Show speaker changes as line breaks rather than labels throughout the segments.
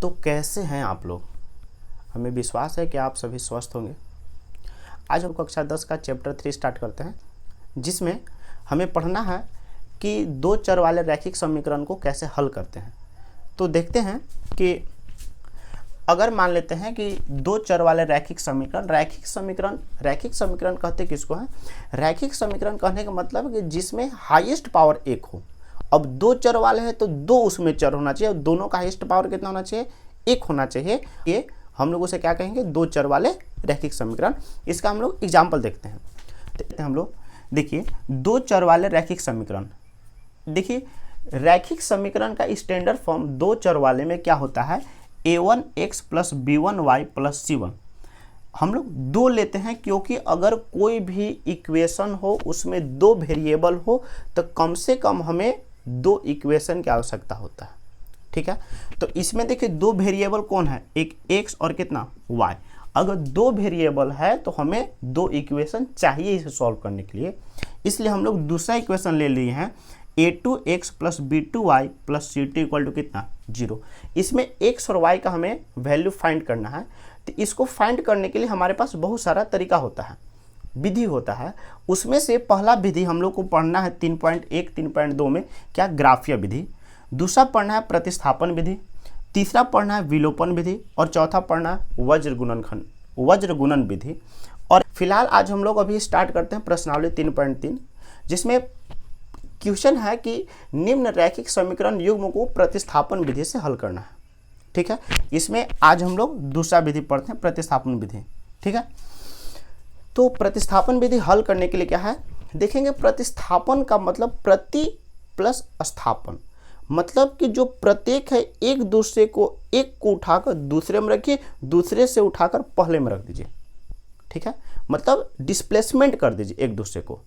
तो कैसे हैं आप लोग? हमें विश्वास है कि आप सभी स्वस्थ होंगे। आज हम कक्षा 10 का चैप्टर 3 स्टार्ट करते हैं, जिसमें हमें पढ़ना है कि दो चर वाले रैखिक समीकरण को कैसे हल करते हैं। तो देखते हैं कि अगर मान लेते हैं कि दो चर वाले रैखिक समीकरण कहते किसको हैं? रैखिक समीकरण कहने का मतलब है कि जिसमें हाईएस्ट पावर एक हो। अब दो चर वाले हैं तो दो उसमें चर होना चाहिए और दोनों का हाईएस्ट पावर कितना होना चाहिए? एक होना चाहिए। ये हम लोग उसे क्या कहेंगे? दो चर वाले रैखिक समीकरण। इसका हम लोग एग्जाम्पल देखते हैं। हम लोग देखिए, दो चर वाले रैखिक समीकरण। देखिए, रैखिक समीकरण का स्टैंडर्ड फॉर्म दो चर वाले में क्या होता है? a1x plus b1y plus c1। हम लोग दो लेते हैं क्योंकि अगर कोई भी इक्वेशन हो उसमें दो वेरिएबल हो तो कम से कम हमें दो इक्वेशन की आवश्यकता होता है। ठीक है, तो इसमें देखिए दो वेरिएबल कौन है? एक x और कितना y। अगर दो वेरिएबल है तो हमें दो इक्वेशन चाहिए इसे सॉल्व करने के लिए। इसलिए हम लोग दूसरा इक्वेशन ले लिए हैं a2x plus b2y plus c2 equal to कितना? 0। इसमें x और y का हमें वैल्यू फाइंड करना है। तो इसको फाइंड करने के लिए हमारे पास बहुत सारा तरीका होता है, विधि होता है। उसमें से पहला विधि हम लोग को पढ़ना है 3.1 3.2 में, क्या? ग्राफीय विधि। दूसरा पढ़ना है प्रतिस्थापन विधि। तीसरा पढ़ना है विलोपन विधि और चौथा पढ़ना है वज्र गुणन विधि। और फिलहाल आज हम लोग अभी स्टार्ट करते हैं प्रश्नावली 3.3, जिसमें क्वेश्चन है कि निम्न रैखिक समीकरण युग्म को प्रतिस्थापन विधि से हल करना है। ठीक है, इसमें आज हम लोग दूसरा विधि पढ़ते हैं, प्रतिस्थापन विधि। ठीक है, तो प्रतिस्थापन विधि हल करने के लिए क्या है देखेंगे। प्रतिस्थापन का मतलब प्रति प्लस स्थापन, मतलब कि जो प्रत्येक है एक दूसरे को, एक को उठाकर दूसरे में रखिए, दूसरे से उठाकर पहले में रख दीजिए। ठीक है, मतलब डिस्प्लेसमेंट कर दीजिए एक दूसरे को।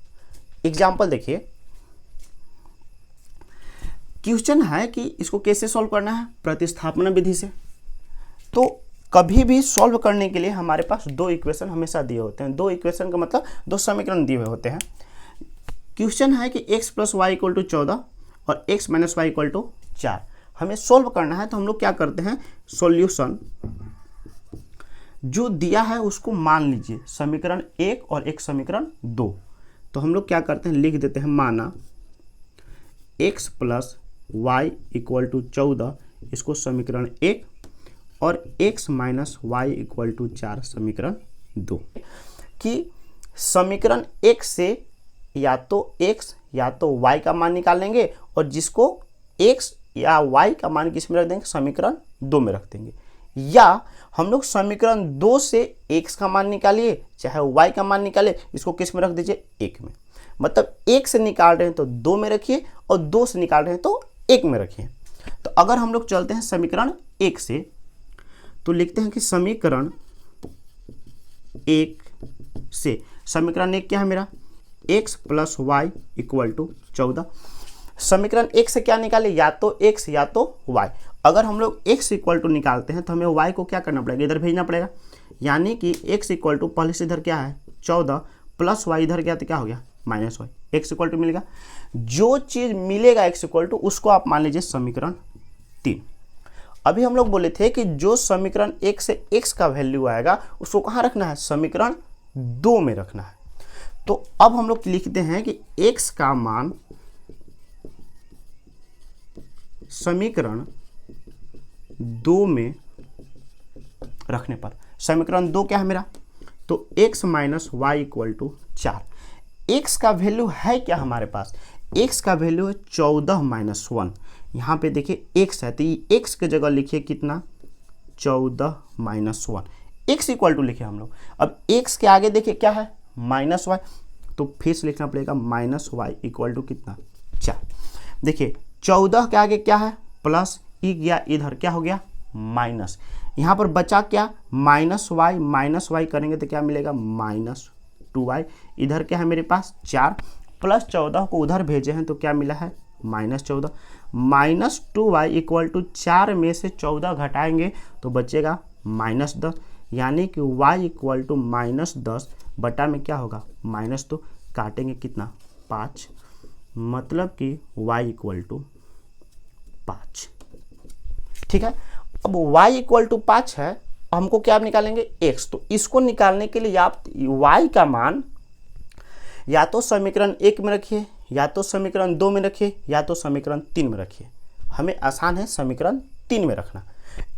एग्जाम्पल देखिए, क्वेश्चन है कि इसको कैसे सॉल्व करना है? प्रतिस्थापन विधि से। तो कभी भी सॉल्व करने के लिए हमारे पास दो इक्वेशन हमेशा दिए होते हैं। दो इक्वेशन का मतलब दो समीकरण दिए हुए होते हैं। क्वेश्चन है कि x plus y equal to 14 और x minus y equal to 4 हमें सॉल्व करना है। तो हम लोग क्या करते हैं, सॉल्यूशन जो दिया है उसको मान लीजिए समीकरण 1 और एक समीकरण 2। तो हम लोग क्या करते हैं, लिख देते हैं माना x plus y equal to 14, इसको समीकरण 1, और x minus y equal to 4 समीकरण 2। कि समीकरण 1 से या तो x या तो y का मान निकालेंगे और जिसको x या y का मान किस में रख देंगे? समीकरण 2 में रख देंगे। या हम लोग समीकरण 2 से x का मान निकालिए चाहे y का मान निकाले, इसको किस में रख दीजिए? 1 में। मतलब 1 से निकाल रहे हैं तो 2 में रखिए और 2 से निकाल रहे हैं तो 1 में रखिए। तो अगर हम लोग चलते हैं समीकरण 1 से, तो लिखते हैं कि समीकरण 1 से, समीकरण 1 क्या है मेरा? x plus y equal to 14। समीकरण 1 से क्या निकाले? या तो x या तो y। अगर हम लोग x इक्वल टू निकालते हैं तो हमें y को क्या करना पड़ेगा? इधर भेजना पड़ेगा। यानी कि x इक्वल टू पहले से इधर क्या है? 14 प्लस y इधर गया तो क्या हो गया? Minus y. x equal to मिलेगा, जो चीज मिलेगा x इक्वल टू उसको आप मान लीजिए समीकरण 3। अभी हम लोग बोले थे कि जो समीकरण 1 से x का वैल्यू आएगा उसको कहाँ रखना है? समीकरण 2 में रखना है। तो अब हम लोग लिखते हैं कि x का मान समीकरण 2 में रखने पर, समीकरण 2 क्या है मेरा? तो x minus y equal to 4। x का वैल्यू है क्या हमारे पास? x का वैल्यू है 14 माइनस 1। यहाँ पे देखिए x है तो ये x की जगह लिखिए कितना? 14 माइनस 1। x इक्वल टू लिखे हम लोग। अब x के आगे देखिए क्या है? Minus y. तो फिर से लिखना पड़ेगा माइनस वाई इक्वल टू कितना? 4। देखिए 14 के आगे क्या है? प्लस, ई गया इधर, क्या हो गया? माइनस। यहाँ पर बचा क्या? माइनस वाई करेंगे तो क्या मिलेगा? Minus 2y। इधर क्या है मेरे पास? 4 प्लस 14 को उधर भेजे हैं तो क्या मिला है? Minus 14। Minus 2y equal to 4 में से 14 घटाएंगे तो बचेगा माइनस 10। यानी कि y इक्वल टू माइनस 10 बटा में क्या होगा? माइनस 2। काटेंगे कितना? 5। मतलब कि y इक्वल टू 5। ठीक है, अब y इक्वल टू 5 है, हमको क्या निकालेंगे x, तो इसको निकालने के लिए आप y का मान या तो समीकरण 1 में रखिए, या तो समीकरण 2 में रखिए, या तो समीकरण 3 में रखिए। हमें आसान है समीकरण 3 में रखना,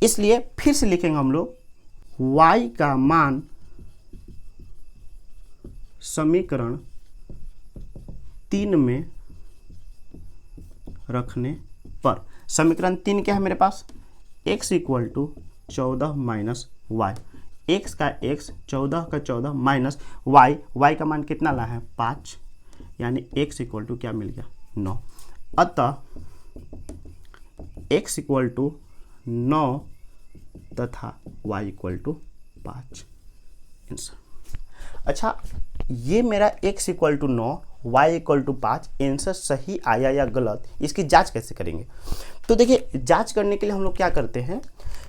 इसलिए फिर से लिखेंगे हम लोग y का मान समीकरण 3 में रखने पर, समीकरण 3 क्या है मेरे पास, x equal to 14 minus y, x का x 14 का 14 माइनस y का मान कितना ला है 5, यानी x इक्वल टू क्या मिल गया 9। अतः x इक्वल टू 9 तथा y इक्वल टू 5 आंसर। अच्छा, ये मेरा x equal to 9 y equal to 5 answer सही आया या गलत, इसकी जांच कैसे करेंगे। तो देखिए, जांच करने के लिए हम लोग क्या करते हैं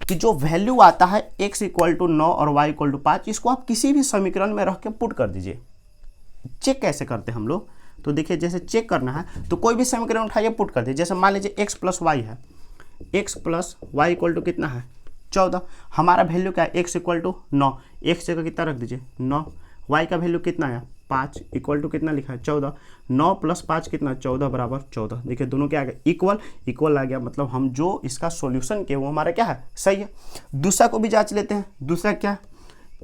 कि जो वैल्यू आता है x इक्वल टू 9 और y इक्वल टू 5, इसको आप किसी भी समीकरण में रख के पुट कर दीजिए। चेक कैसे करते हैं हम लोग, तो देखिए जैसे चेक करना है तो कोई भी समीकरण उठाइए पुट कर दीजिए। जैसे मान लीजिए x प्लस वाई है, x plus y equal to कितना है 14, हमारा वैल्यू क्या है x इक्वल टू 9, x जगह कितना रख दीजिए 9, y का वैल्यू कितना है 5 इक्वल टू कितना लिखा है 14, 9 प्लस 5 कितना 14 बराबर 14। देखिए दोनों क्या आ गया इक्वल आ गया, मतलब हम जो इसका सॉल्यूशन किए वो हमारा क्या है सही है। दूसरा को भी जांच लेते हैं, दूसरा क्या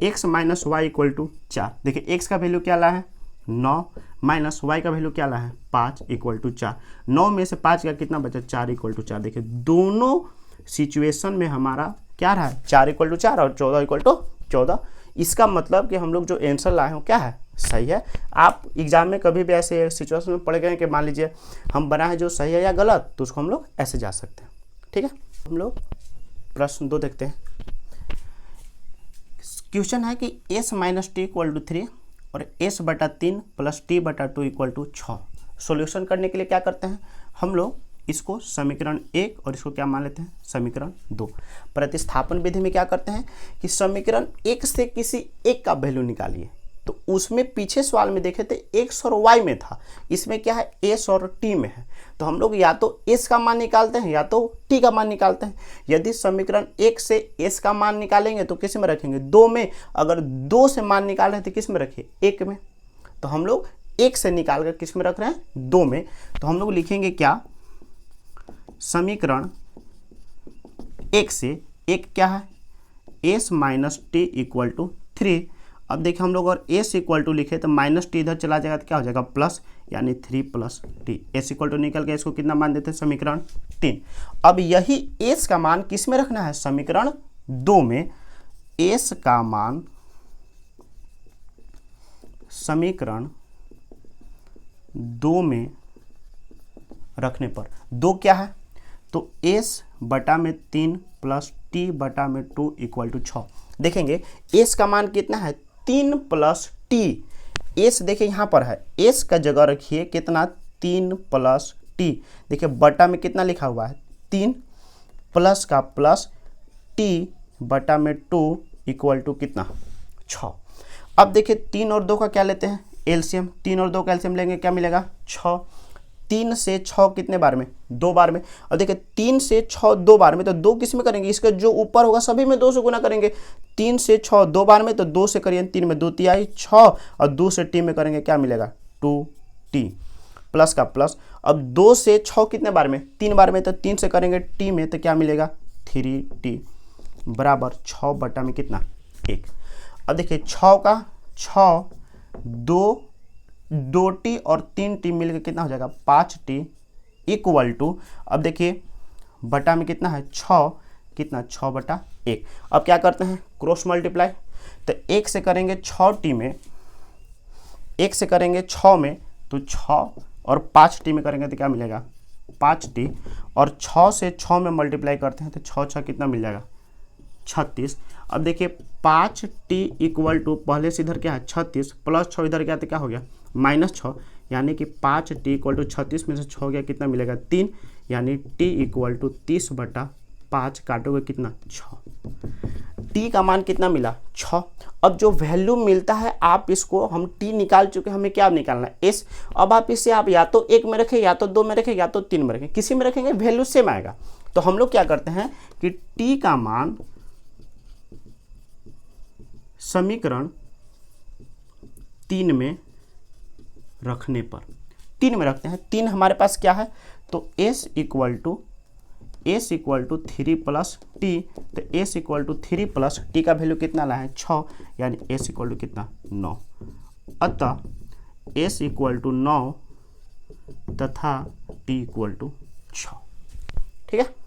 x minus y equal to 4। देखिए x का वैल्यू क्या ला है 9 माइनस y का वैल्यू क्या ला है 5 इक्वल टू 4, 9 में से 5 का कितना बचा 4 इक्वल टू 4। देखिए दोनों सिचुएशन में हमारा क्या रहा है 4 इक्वल टू 4 और 14 इक्वल टू 14। इसका मतलब कि हम लोग जो आंसर लाए हो क्या है सही है। आप एग्जाम में कभी भी ऐसे सिचुएशन में पड़ गए कि मान लीजिए हम बना है जो सही है या गलत, तो उसको हम लोग ऐसे जा सकते हैं। ठीक है, हम लोग प्रश्न 2 देखते हैं। क्वेश्चन है कि s minus t equal to 3 और s बटा 3 प्लस टी बटा 2 इक्वल टू 6। सोल्यूशन करने के लिए क्या करते हैं हम लोग, इसको समीकरण 1 और इसको क्या मान लेते हैं समीकरण 2। प्रतिस्थापन विधि में क्या करते हैं कि समीकरण 1 से किसी एक का वैल्यू निकालिए। तो उसमें पीछे सवाल में देखे थे x और y में था, इसमें क्या है s और t में है। तो हम लोग या तो s का मान निकालते हैं या तो t का मान निकालते हैं। यदि समीकरण 1 से s का मान निकालेंगे तो किस में रखेंगे 2 में, अगर 2 से मान निकाल रहे हैं तो किस में रखिए 1 में। तो हम लोग 1 से निकाल कर किस में रख रहे हैं 2 में। तो हम लोग लिखेंगे क्या, समीकरण 1 से 1 क्या है s minus t equal to 3। अब देखिए हम लोग अगर s इक्वल टू लिखे तो माइनस टी इधर चला जाएगा तो क्या हो जाएगा प्लस, यानी 3 plus t. s equal to निकल के इसको कितना मान देते हैं समीकरण 3। अब यही s का मान किस में रखना है समीकरण 2 में। s का मान समीकरण 2 में रखने पर 2 क्या है, तो s बटा में 3 प्लस t बटा में 2 इक्वल टू 6। देखेंगे s का मान कितना है 3 प्लस t। s देखिए यहाँ पर है, s का जगह रखिए कितना 3 प्लस t। देखिए बटा में कितना लिखा हुआ है 3 प्लस का प्लस t बटा में 2 इक्वल टू कितना 6। अब देखिए 3 और 2 का क्या लेते हैं एलसीएम, 3 और 2 का एलसीएम लेंगे क्या मिलेगा 6। 3 से 6 कितने बार में 2 बार में। और देखिए 3 से 6 2 बार में, तो 2 किस में करेंगे, इसका जो ऊपर होगा सभी में 2 से गुना करेंगे। 3 से 6 2 बार में, तो 2 से करिए 3 में 2 तिहाई 6 और 2 से टी में करेंगे क्या मिलेगा 2t प्लस का प्लस। अब 2 से 6 कितने बार में 3 बार में, तो 3 से करेंगे टी में तो क्या मिलेगा 3t बराबर 6 बटा में कितना 1। अब देखिए 6 का 6 2t और 3t मिलकर कितना हो जाएगा 5t इक्वल टू, अब देखिए बटा में कितना है 6, कितना 6 बटा 1। अब क्या करते हैं क्रॉस मल्टीप्लाई, तो 1 से करेंगे 6t में, 1 से करेंगे 6 में तो 6 और 5t में करेंगे तो क्या मिलेगा 5t, और 6 से 6 में मल्टीप्लाई करते हैं तो 6 6 कितना मिल जाएगा 36। अब देखिए 5t इक्वल टू पहले से इधर क्या है 36 प्लस 6 इधर क्या तो क्या हो गया -6, यानी कि 5t इक्वल टू 36 में से 6 गया कितना मिलेगा 3, यानी t इक्वल टू 30 बटा 5 काटोगे कितना 6। t का मान कितना मिला 6। अब जो वैल्यू मिलता है आप इसको, हम t निकाल चुके, हमें क्या निकालना है s। अब आप इसे आप या तो 1 में रखें या तो 2 में रखें या तो 3 में रखें, किसी में रखेंगे वैल्यू सेम आएगा। तो हम लोग क्या करते हैं कि t का मान समीकरण 3 में रखने पर, 3 में रखते हैं। 3 हमारे पास क्या है, तो s equal to 3 plus t, तो s equal to 3 plus t का वैल्यू कितना लाए हैं 6, यानी s इक्वल टू कितना 9। अतः s इक्वल टू 9 तथा t इक्वल टू 6। ठीक है।